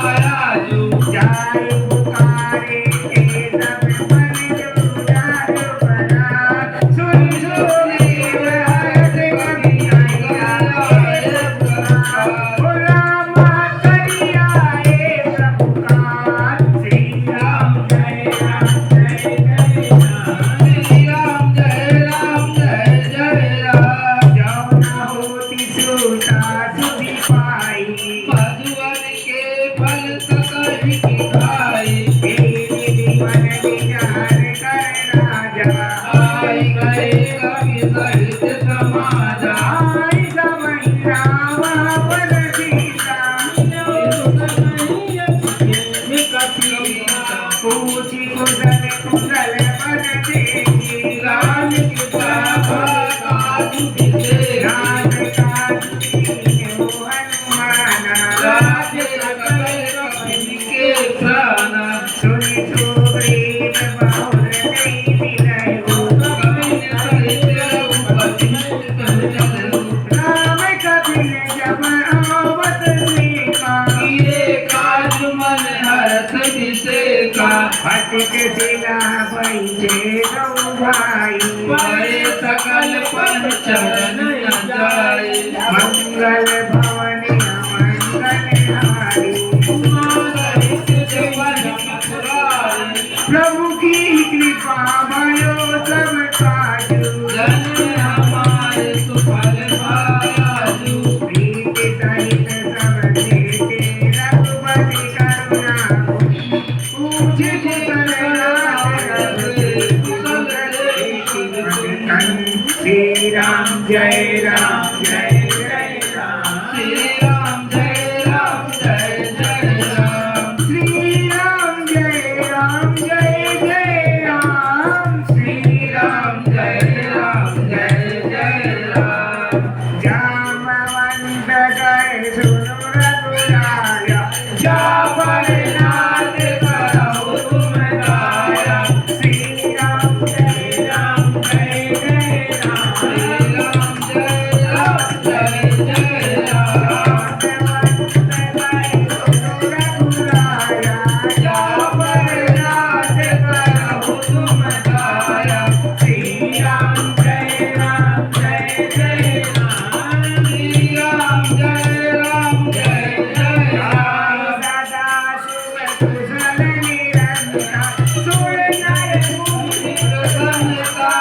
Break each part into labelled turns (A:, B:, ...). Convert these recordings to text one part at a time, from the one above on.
A: Bye. फल सकल की खाई
B: जीवन विचार कर राजा
A: आई गए कवि सहित समाजा
B: आई समन्नावा पर सीता पूछी कुशल कुशल पर देखी
A: राम कृपा काजु दिसे
B: राज काज हो हनुमाना
A: राज सकल कवि के प्राण
B: सुनि सुग्रीव बहुर नहीं मिलयो
A: कवि सहित रघुपति चलऊ
B: राम कपिल जब आवत सीता
A: किए काज मन हरष विषेका
B: हटिक शिला बैठे गौ भाई
A: परे सकल पर चरण न जाए
B: मंगल भवन मंगल हारी प्रभु की कृपा भयो सब काजू
A: जन हमारे सुफल पाजू
B: प्रीत सहित सब देते रघुपति करुणा पूछ श्री राम जय राम जय जय राम
A: श्री राम जय राम जय जय राम
B: श्री राम जय राम जय जय राम
A: श्री राम जय राम जय जय राम
B: जामवंत गए सुनो रघुराया
A: जापर नाथ करहु तुम गाया
B: श्री राम जय राम जय जय राम
A: श्री राम जय राम जय जय राम
B: जामवंत गए सुनो रघुराया
A: जापर नाथ करहु तुम गाया
B: श्री राम जय राम जय जय राम
A: श्री राम जय राम जय जय राम
B: सदा शिव कुशल निरंतर सुर नर मुनि
A: सन का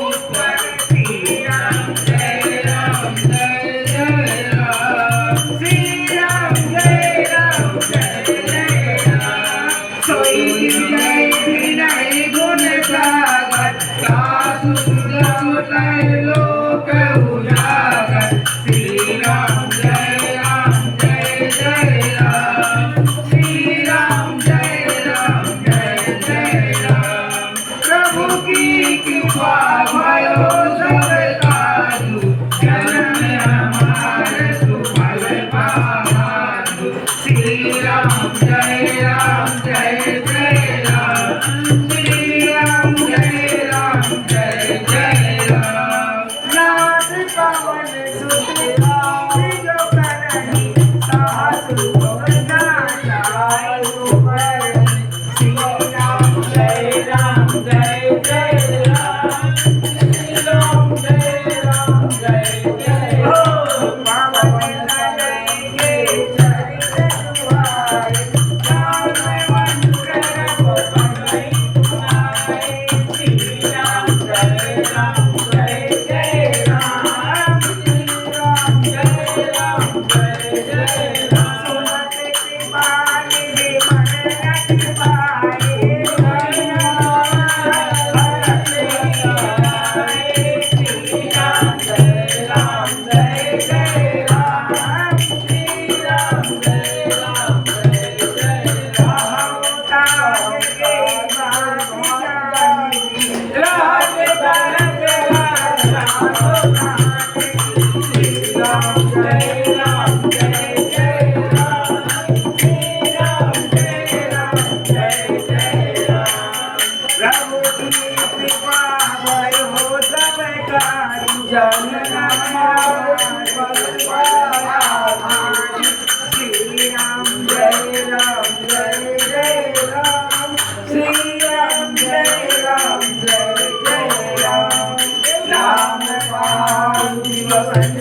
A: ऊपर
B: श्री राम
A: जय राम जय जय राम
B: श्री राम जय राम जय जय राम सोई जय विनय गुण सागर
A: सासु सुतै लोक उजागर श्री राम जय जय राम श्री राम जय जय राम प्रभु की कृपा भयो सब काजू जन्म हमारे सुफल पाजू श्री राम जय जय राम श्री राम जय जय राम
B: नाथ पवन सुत जो करनी सासु नाचाय ऊपर श्री राम जय जय राम श्री राम जय जय हो पवन तनय चरित सुहाय राम वंदन गोपन सुनाय श्री राम जय जय राम श्री राम जय जय राम सुनत कृपाल दे मन रख पाए श्री राम जय जय राम श्री राम जय जय राम ताज के राज भरत राजा श्री राम जय जय राम श्री राम जय जय राम प्रभु की कृपा भयो सब कार्य जन श्री राम जय जय राम श्री राम जय जय राम राम पालु बसंत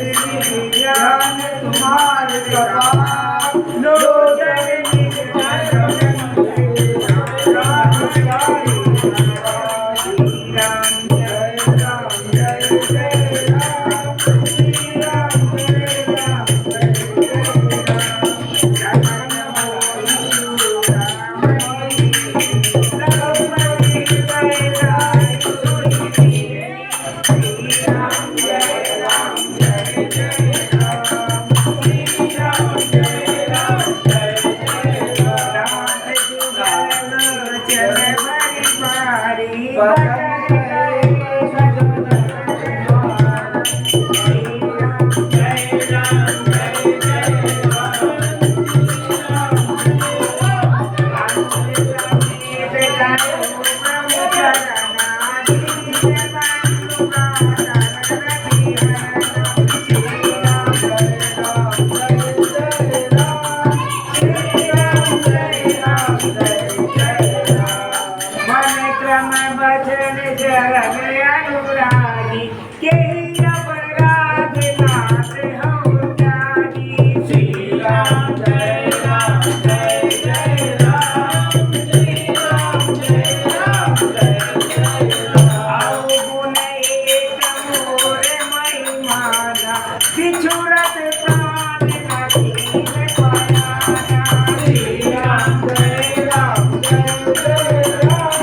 B: ज्ञान तुम्हारे प्रताप लो जननी भजन करे सजन तुम्हारा।
A: जय राम जय जय
B: भजन जरन अनुरागी के अपराध नाथ हम त्यागी।
A: श्री राम जय राम जय जय राम श्री राम जय राम जय जय राम
B: गुण एक मोर महिमाना बिछुरत प्राण नदीन पायाना।
A: श्री राम जय राम जय जय राम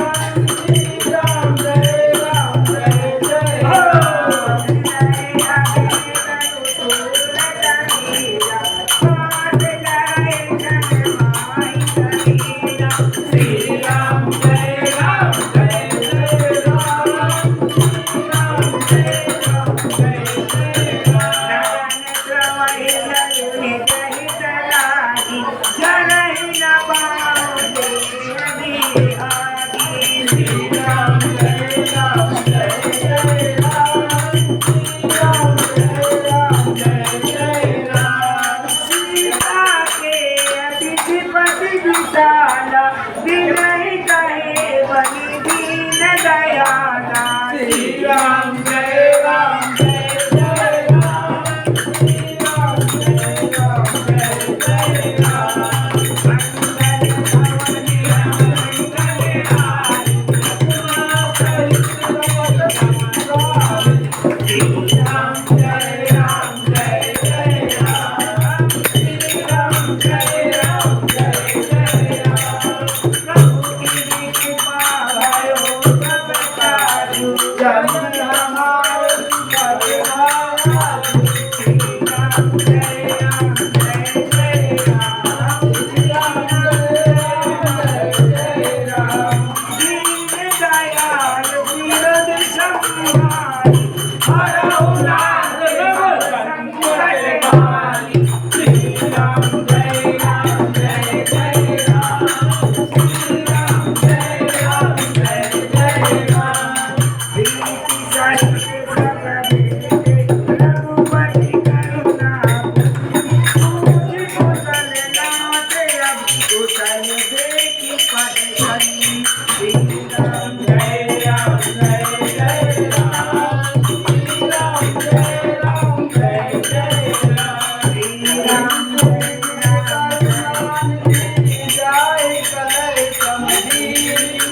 A: श्री राम जय राम जय जय राम श्री राम जय राम जय जय राम श्री राम जय राम जय जय राम श्री राम जय राम जय जय राम श्री राम जय राम जय जय राम
B: सीता के अधिपति विशाला विनय कहे बलि दीन दयाला।
A: श्री राम जय राम जय जय राम श्री राम जय राम जय जय राम श्री राम जय राम जय जय राम श्री राम जय राम जय जय राम
B: प्रभु की कृपा भयो सब काजू।
A: जन हमारे
B: श्री राम जय राम जय जय राम।
A: श्री राम जय राम जय जय राम
B: दीन दयाल विरद संहारी
A: हरहु नाथ सब संकट हारी श्री राम जय राम जय जय राम श्री राम जय राम जय जय राम
B: प्रीति सहित सब देते रघुपति करुणा पूज कुशल नाथ अब कुशल देखि पद धनी। श्री राम
A: जय राम जय जय राम श्री राम जय राम जय जय राम
B: श्री राम जय राम
A: जय कलय समझी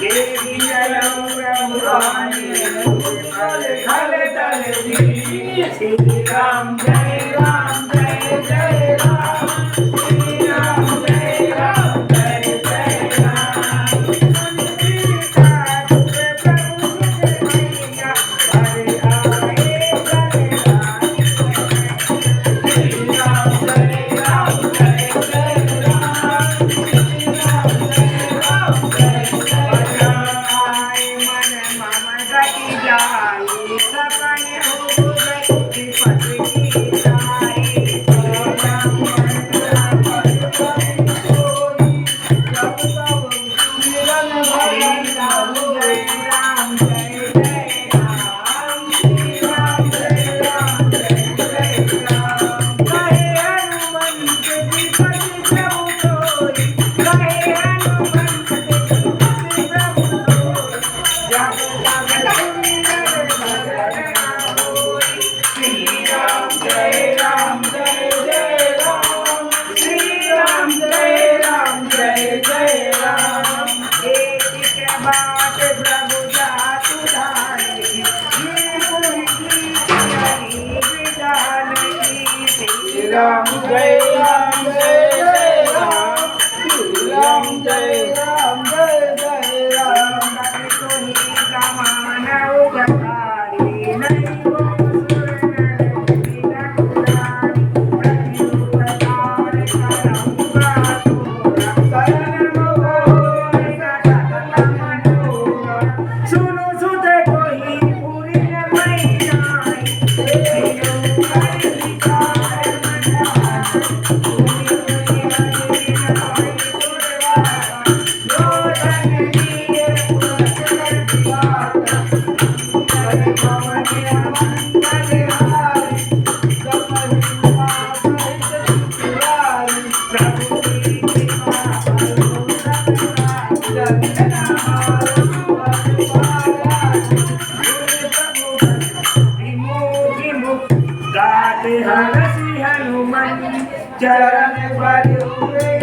B: देवी जयं ब्रह्माणि
A: खल दल दी श्री राम जय राम जय जय राम श्री राम जय राम जय जय राम
B: सीता तुझ प्रभु सुख मैया हरे आए कल्याण।
A: श्री राम जय राम जय जय राम श्री राम जय राम जय जय राम
B: आए मन मम गति जाई सपन हो गति पति की जाई। राम श्री राम जय राम जय जय राम श्री राम जय राम जय जय राम। कहे हनुमंत विपति प्रभु सोई कहे हनुमंत विपति प्रभु सोई जब तब सुंदर भजन होई।
A: श्री राम जय राम जय जय राम श्री राम जय राम जय जय राम
B: एक के बाद प्रभु जातु धान की ये कोई की नहीं विधान की।
A: श्री राम जय राम जय जय राम श्री राम जय गाते हरसी हनुमान चरण पर